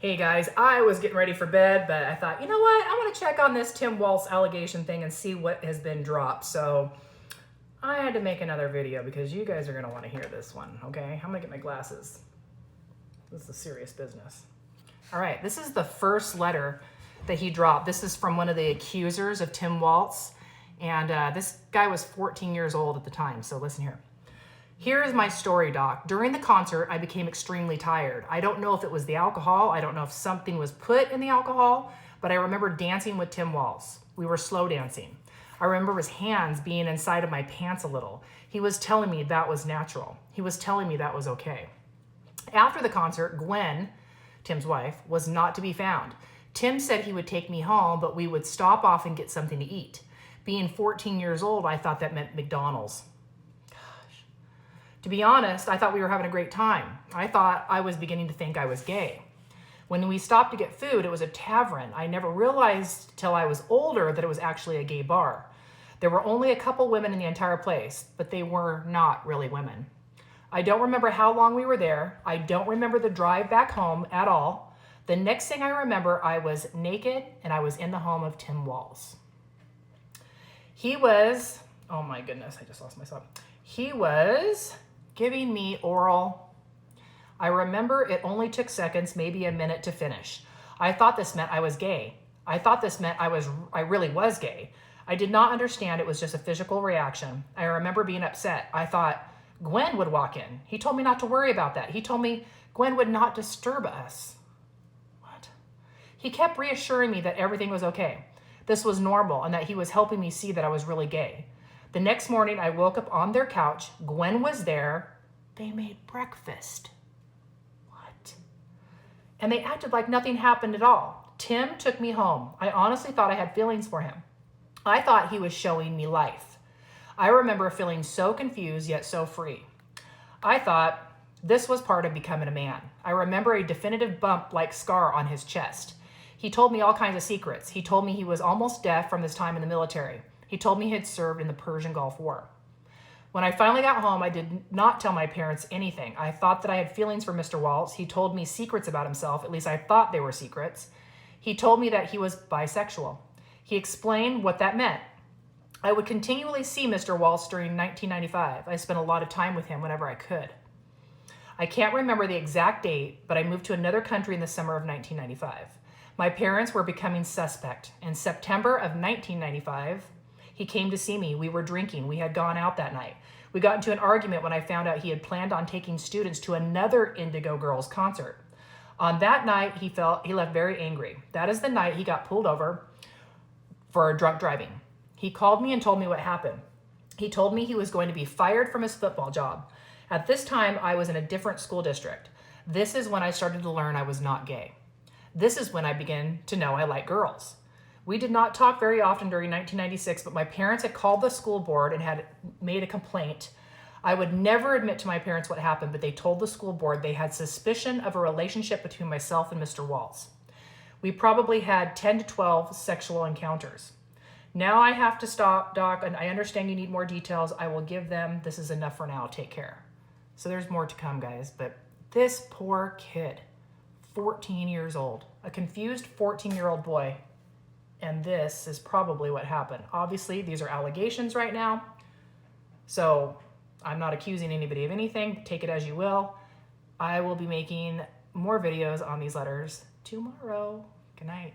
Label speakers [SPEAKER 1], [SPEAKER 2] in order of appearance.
[SPEAKER 1] Hey guys, I was getting ready for bed, but I thought, you know what? I want to check on this Tim Walz allegation thing and see what has been dropped. So I had to make another video because you guys are going to want to hear this one, okay? I'm going to get my glasses. This is serious business. All right, this is the first letter that he dropped. This is from one of the accusers of Tim Walz. And this guy was 14 years old at the time, so listen here. Here is my story, Doc. During the concert, I became extremely tired. I don't know if it was the alcohol. I don't know if something was put in the alcohol, but I remember dancing with Tim Walz. We were slow dancing. I remember his hands being inside of my pants a little. He was telling me that was natural. He was telling me that was okay. After the concert, Gwen, Tim's wife, was not to be found. Tim said he would take me home, but we would stop off and get something to eat. Being 14 years old, I thought that meant McDonald's. To be honest, I thought we were having a great time. I thought I was beginning to think I was gay. When we stopped to get food, it was a tavern. I never realized till I was older that it was actually a gay bar. There were only a couple women in the entire place, but they were not really women. I don't remember how long we were there. I don't remember the drive back home at all. The next thing I remember, I was naked and I was in the home of Tim Walz. He was, oh my goodness, I just lost myself. He was giving me oral. I remember it only took seconds, maybe a minute to finish. I thought this meant I was gay. I thought this meant I really was gay. I did not understand it was just a physical reaction. I remember being upset. I thought Gwen would walk in. He told me not to worry about that. He told me Gwen would not disturb us. What? He kept reassuring me that everything was okay. This was normal and that he was helping me see that I was really gay. The next morning, I woke up on their couch. Gwen was there. They made breakfast. What? And they acted like nothing happened at all. Tim took me home. I honestly thought I had feelings for him. I thought he was showing me life. I remember feeling so confused yet so free. I thought this was part of becoming a man. I remember a definitive bump-like scar on his chest. He told me all kinds of secrets. He told me he was almost deaf from his time in the military. He told me he had served in the Persian Gulf War. When I finally got home, I did not tell my parents anything. I thought that I had feelings for Mr. Walz. He told me secrets about himself. At least I thought they were secrets. He told me that he was bisexual. He explained what that meant. I would continually see Mr. Walz during 1995. I spent a lot of time with him whenever I could. I can't remember the exact date, but I moved to another country in the summer of 1995. My parents were becoming suspect. In September of 1995, he came to see me. We were drinking. We had gone out that night. We got into an argument when I found out he had planned on taking students to another Indigo Girls concert. On that night, he left very angry. That is the night he got pulled over for drunk driving. He called me and told me what happened. He told me he was going to be fired from his football job. At this time, I was in a different school district. This is when I started to learn I was not gay. This is when I began to know I like girls. We did not talk very often during 1996, but my parents had called the school board and had made a complaint. I would never admit to my parents what happened, but they told the school board they had suspicion of a relationship between myself and Mr. Walz. We probably had 10 to 12 sexual encounters. Now I have to stop, Doc, and I understand you need more details. I will give them. This is enough for now. Take care. So there's more to come, guys, but this poor kid, 14 years old, a confused 14-year-old boy, and this is probably what happened. Obviously, these are allegations right now, so I'm not accusing anybody of anything. Take it as you will. I will be making more videos on these letters tomorrow. Good night.